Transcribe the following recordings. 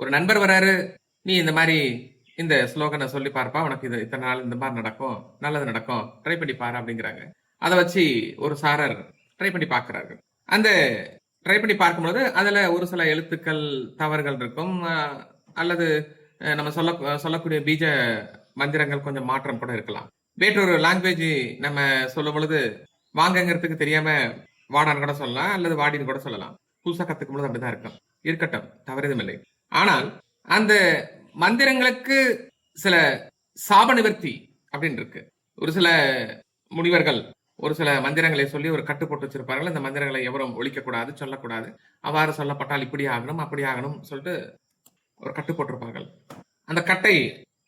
ஒரு நண்பர் வராரு, நீ இந்த மாதிரி இந்த ஸ்லோகனை சொல்லி பார்ப்பா, உனக்கு இது இத்தனை நாள் இந்த மாதிரி நடக்கும், நல்லது நடக்கும், ட்ரை பண்ணி பாரு அப்படிங்கிறாங்க. அதை வச்சு ஒரு சாரர் ட்ரை பண்ணி பார்க்கிறார்கள். அந்த ட்ரை பண்ணி பார்க்கும்போது அதுல ஒரு சில எழுத்துக்கள் தவறுகள் இருக்கும், அல்லது நம்ம சொல்லக்கூடிய பீஜ மந்திரங்கள் கொஞ்சம் மாற்றம் கூட இருக்கலாம். வேற்றொரு லாங்குவேஜ் நம்ம சொல்லும் பொழுது வாங்கங்கிறதுக்கு தெரியாம வாடான்னு கூட சொல்லலாம், அல்லது வாடின்னு கூட சொல்லலாம். புதுசா கத்துக்கும் பொழுது அப்படிதான் இருக்கும். இருக்கட்டும், தவறுதும் இல்லை. ஆனால் அந்த மந்திரங்களுக்கு சில சாப நிவர்த்தி அப்படின்னு இருக்கு. ஒரு சில முனிவர்கள் ஒரு சில மந்திரங்களை சொல்லி ஒரு கட்டு போட்டு வச்சிருப்பார்கள். அந்த மந்திரங்களை எவரும் ஒழிக்கக்கூடாது, சொல்லக்கூடாது. அவ்வாறு சொல்லப்பட்டால் இப்படி ஆகணும், அப்படி ஆகணும் சொல்லிட்டு ஒரு கட்டு போட்டிருப்பார்கள். அந்த கட்டை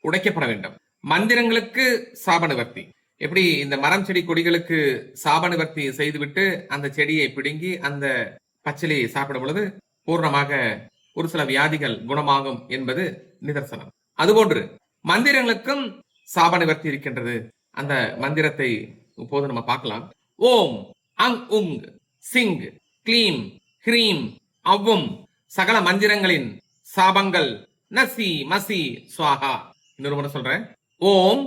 உடைக்கப்பட வேண்டும். மந்திரங்களுக்கு சாப நிவர்த்தி. எப்படி இந்த மரம் செடி கொடிகளுக்கு சாப நிவர்த்தி செய்துவிட்டு அந்த செடியை பிடுங்கி அந்த பச்சிலையை சாப்பிடும் பொழுது பூர்ணமாக ஒரு சில வியாதிகள் குணமாகும் என்பது நிதர்சனம். அதுபோன்று மந்திரங்களுக்கும் சாப நிவர்த்தி இருக்கின்றது. அந்த மந்திரத்தை இப்போது நம்ம பார்க்கலாம். ஓம் அங் உங் சிங் க்ளீம் ஹ்ரீம் அவ்வும் சகல மந்திரங்களின் சாபங்கள் நசி மசி ஸ்வாஹா. இன்னொரு முறை சொல்றேன். ஓம்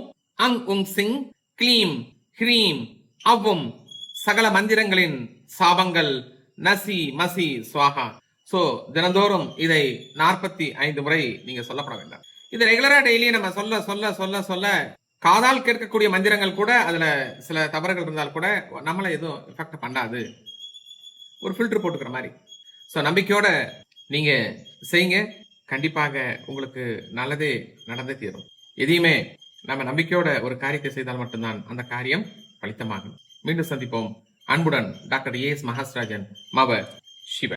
அங் உங் சிங் க்ளீம் ஹ்ரீம் அவ்வும் சகல மந்திரங்களின் சாபங்கள் நசி மசி ஸ்வாஹா. சோ தினந்தோறும் இதை 45 முறை நீங்க சொல்லப்பட வேண்டாம். இது ரெகுலரா டெய்லி நம்ம சொல்ல சொல்ல சொல்ல சொல்ல காதால் கேட்கக்கூடிய மந்திரங்கள் கூட அதுல சில தவறுகள் இருந்தால் கூட நம்மள எதுவும் எஃபெக்ட் பண்ணாது. ஒரு ஃபில்டர் போட்டுக்கிற மாதிரி. ஸோ நம்பிக்கையோட நீங்க செய்யுங்க. கண்டிப்பாக உங்களுக்கு நல்லதே நடந்தே தீரும். எதையுமே நம்ம நம்பிக்கையோட ஒரு காரியத்தை செய்தால் மட்டும்தான் அந்த காரியம் பலித்தமாகும். மீண்டும் சந்திப்போம். அன்புடன் டாக்டர் ஏஎஸ் மகாஸ்ராஜன், மவ சிவ.